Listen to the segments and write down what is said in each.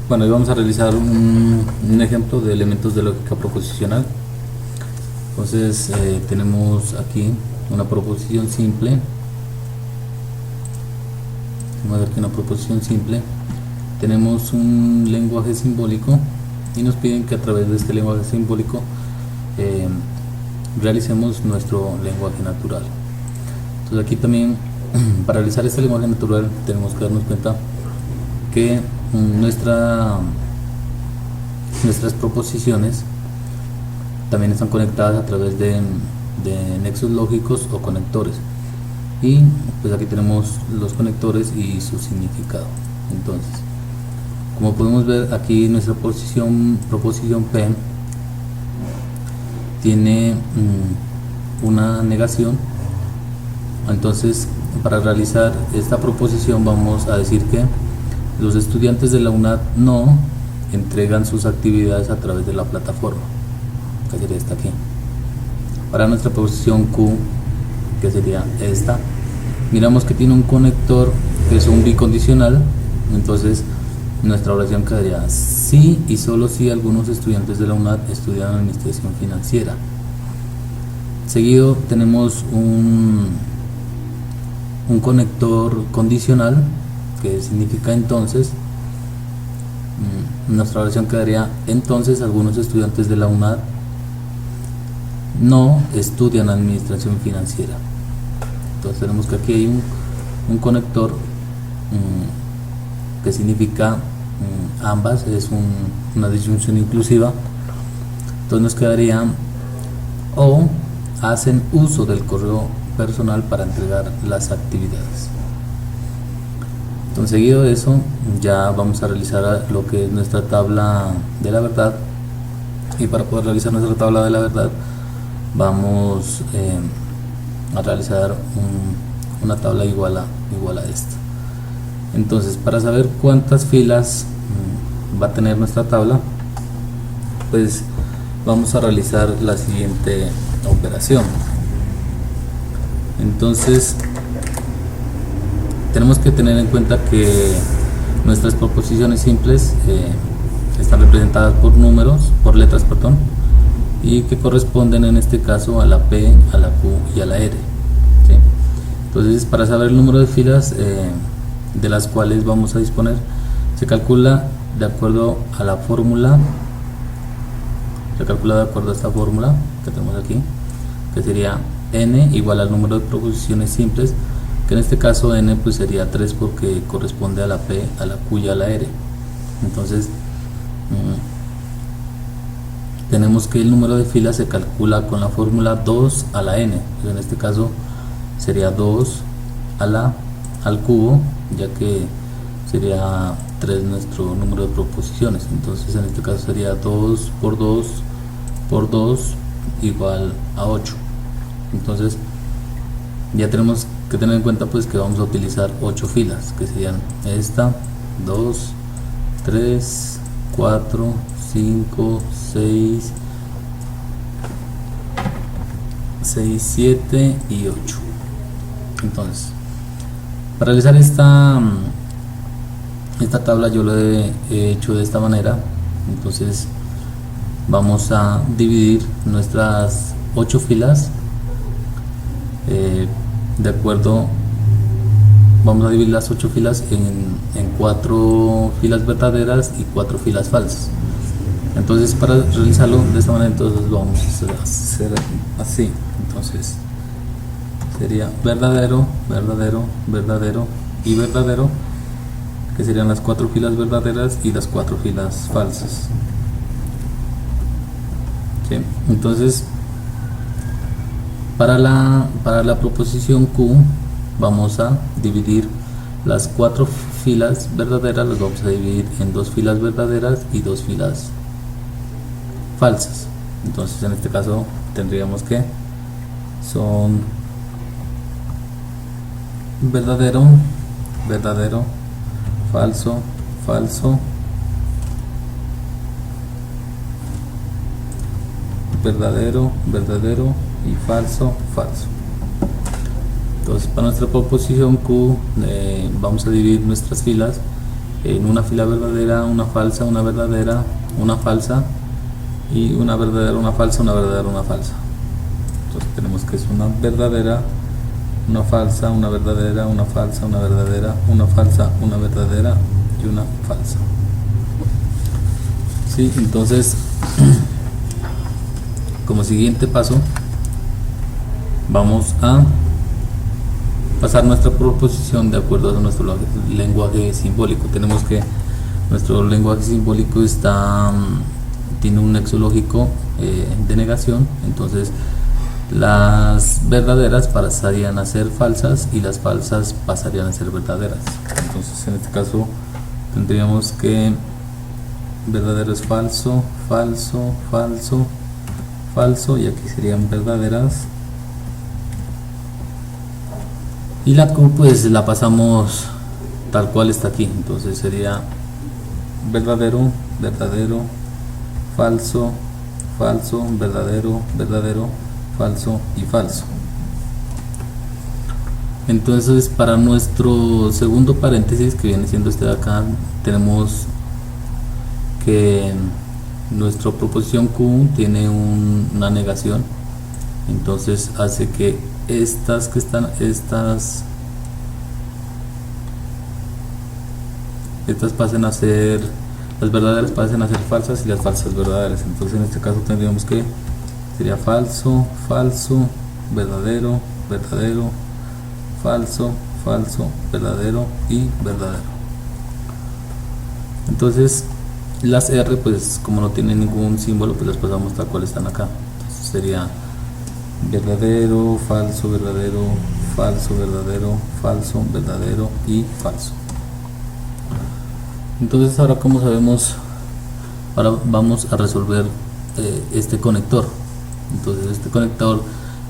Bueno, hoy vamos a realizar un ejemplo de elementos de lógica proposicional. Entonces tenemos aquí una proposición simple. Tenemos aquí una proposición simple. Tenemos un lenguaje simbólico y nos piden que a través de este lenguaje simbólico realicemos nuestro lenguaje natural. Entonces aquí también para realizar este lenguaje natural tenemos que darnos cuenta que nuestras proposiciones también están conectadas a través de nexos lógicos o conectores, y pues aquí tenemos los conectores y su significado. Entonces, como podemos ver aquí, nuestra proposición P tiene una negación. Entonces, para realizar esta proposición vamos a decir que los estudiantes de la UNAD no entregan sus actividades a través de la plataforma, que sería esta aquí. Para nuestra proposición Q, que sería esta, miramos que tiene un conector que es un bicondicional. Entonces nuestra oración quedaría: sí y solo si algunos estudiantes de la UNAD estudian administración financiera. Seguido tenemos un conector condicional que significa entonces. Nuestra oración quedaría: entonces algunos estudiantes de la UNAD no estudian administración financiera. Entonces tenemos que aquí hay un conector que significa ambas, es una disyunción inclusiva. Entonces nos quedaría: o hacen uso del correo personal para entregar las actividades. Entonces, seguido de eso, ya vamos a realizar lo que es nuestra tabla de la verdad. Y para poder realizar nuestra tabla de la verdad vamos a realizar una tabla igual a esta. Entonces, para saber cuántas filas va a tener nuestra tabla, pues vamos a realizar la siguiente operación. Entonces tenemos que tener en cuenta que nuestras proposiciones simples están representadas por letras, y que corresponden en este caso a la P, a la Q y a la R, ¿sí? Entonces, para saber el número de filas de las cuales vamos a disponer, se calcula de acuerdo a la fórmula, se calcula de acuerdo a esta fórmula que tenemos aquí, que sería n igual al número de proposiciones simples, que en este caso n pues sería 3 porque corresponde a la P, a la Q y a la R. Entonces tenemos que el número de filas se calcula con la fórmula 2 a la n. Pues en este caso sería 2 al cubo, ya que sería 3 nuestro número de proposiciones. Entonces en este caso sería 2 por 2 por 2 igual a 8. Entonces ya tenemos que tener en cuenta pues que vamos a utilizar 8 filas, que serían esta, 2, 3, 4, 5, 6, 7 y 8. Entonces, para realizar esta tabla yo lo he hecho de esta manera. Entonces vamos a dividir nuestras 8 filas de acuerdo, vamos a dividir las 8 filas en 4 filas verdaderas y 4 filas falsas. Entonces, para realizarlo de esta manera, entonces lo vamos a hacer así. Entonces sería verdadero, verdadero, verdadero y verdadero, que serían las 4 filas verdaderas y las 4 filas falsas, ¿sí? Entonces para la proposición Q vamos a dividir las 4 filas verdaderas, las vamos a dividir en 2 filas verdaderas y 2 filas falsas. Entonces en este caso tendríamos que son verdadero, verdadero, falso, falso, verdadero, verdadero y falso, falso. Entonces, para nuestra proposición Q vamos a dividir nuestras filas en una fila verdadera, una falsa, una verdadera, una falsa y una verdadera, una falsa, una verdadera, una falsa. Entonces tenemos que es una verdadera, una falsa, una verdadera, una falsa, una verdadera, una falsa, una verdadera y una falsa. Sí, entonces como siguiente paso vamos a pasar nuestra proposición de acuerdo a nuestro lenguaje simbólico. Tenemos que nuestro lenguaje simbólico tiene un nexo lógico de negación, entonces las verdaderas pasarían a ser falsas y las falsas pasarían a ser verdaderas. Entonces en este caso tendríamos que verdadero es falso, falso, falso, falso, y aquí serían verdaderas, y la Q pues la pasamos tal cual está aquí, entonces sería verdadero, verdadero, falso, falso, verdadero, verdadero, falso y falso. Entonces para nuestro segundo paréntesis, que viene siendo este de acá, tenemos que nuestra proposición Q tiene una negación, entonces hace que estas pasen a ser, las verdaderas pasen a ser falsas y las falsas verdaderas. Entonces en este caso tendríamos que sería falso, falso, verdadero, verdadero, falso, falso, verdadero y verdadero. Entonces las R, pues como no tienen ningún símbolo, pues las pasamos tal cual están acá. Entonces sería verdadero, falso, verdadero, falso, verdadero, falso, verdadero y falso. Entonces ahora, como sabemos, ahora vamos a resolver este conector. Entonces este conector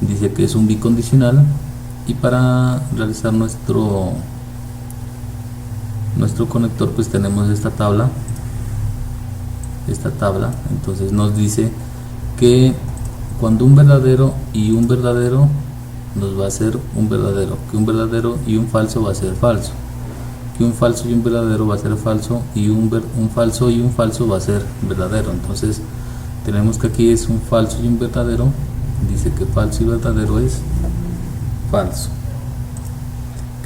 dice que es un bicondicional, y para realizar nuestro conector pues tenemos esta tabla. Entonces nos dice que cuando un verdadero y un verdadero nos va a ser un verdadero, que un verdadero y un falso va a ser falso, que un falso y un verdadero va a ser falso, y un falso y un falso va a ser verdadero. Entonces tenemos que aquí es un falso y un verdadero, dice que falso y verdadero es falso,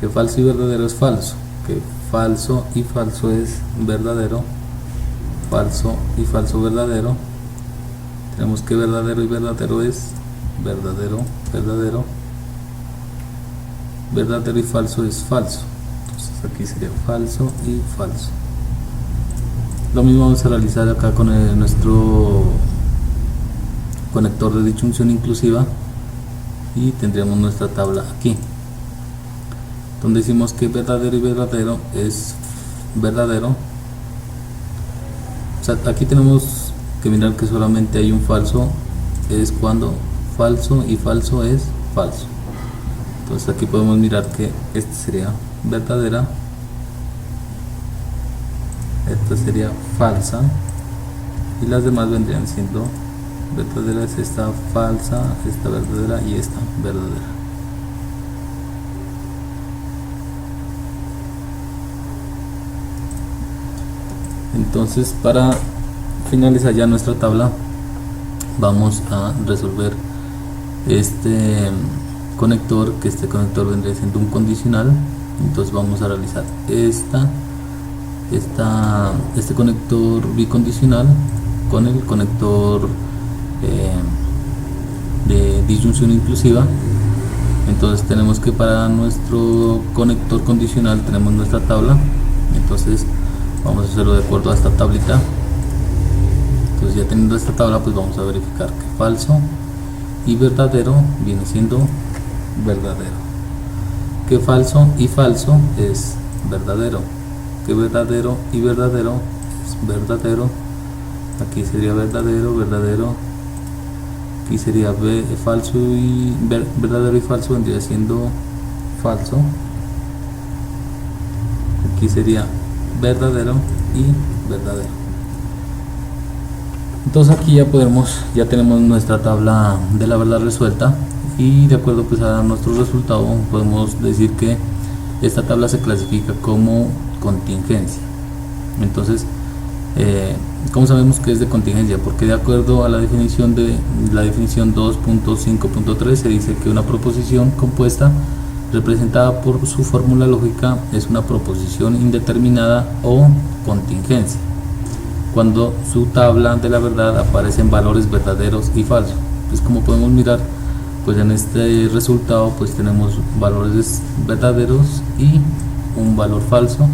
que falso y verdadero es falso, que falso y falso es verdadero, falso y falso verdadero. Tenemos que verdadero y verdadero es verdadero, verdadero, verdadero y falso es falso. Entonces aquí sería falso y falso. Lo mismo vamos a realizar acá con nuestro conector de disyunción inclusiva, y tendríamos nuestra tabla aquí, donde decimos que verdadero y verdadero es verdadero. O sea, aquí tenemos que mirar que solamente hay un falso, es cuando falso y falso es falso. Entonces aquí podemos mirar que este sería verdadera, esta sería falsa, y las demás vendrían siendo verdaderas, esta falsa, esta verdadera y esta verdadera. Entonces para finalizar ya nuestra tabla, vamos a resolver este conector, que este conector vendría siendo un condicional. Entonces vamos a realizar este conector bicondicional con el conector de disyunción inclusiva. Entonces tenemos que para nuestro conector condicional tenemos nuestra tabla, entonces vamos a hacerlo de acuerdo a esta tablita. Entonces ya teniendo esta tabla, pues vamos a verificar que falso y verdadero viene siendo verdadero, que falso y falso es verdadero, que verdadero y verdadero es verdadero. Aquí sería verdadero, verdadero, aquí sería falso y verdadero y falso vendría siendo falso, aquí sería verdadero y verdadero. Entonces aquí ya tenemos nuestra tabla de la verdad resuelta, y de acuerdo pues a nuestro resultado podemos decir que esta tabla se clasifica como contingencia. Entonces, ¿cómo sabemos que es de contingencia? Porque de acuerdo a la definición 2.5.3 se dice que una proposición compuesta representada por su fórmula lógica es una proposición indeterminada o contingencia, cuando su tabla de la verdad aparecen valores verdaderos y falsos. Pues como podemos mirar, pues en este resultado pues tenemos valores verdaderos y un valor falso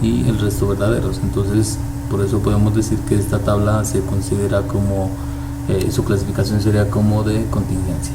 y el resto verdaderos. Entonces por eso podemos decir que esta tabla se considera como su clasificación sería como de contingencia.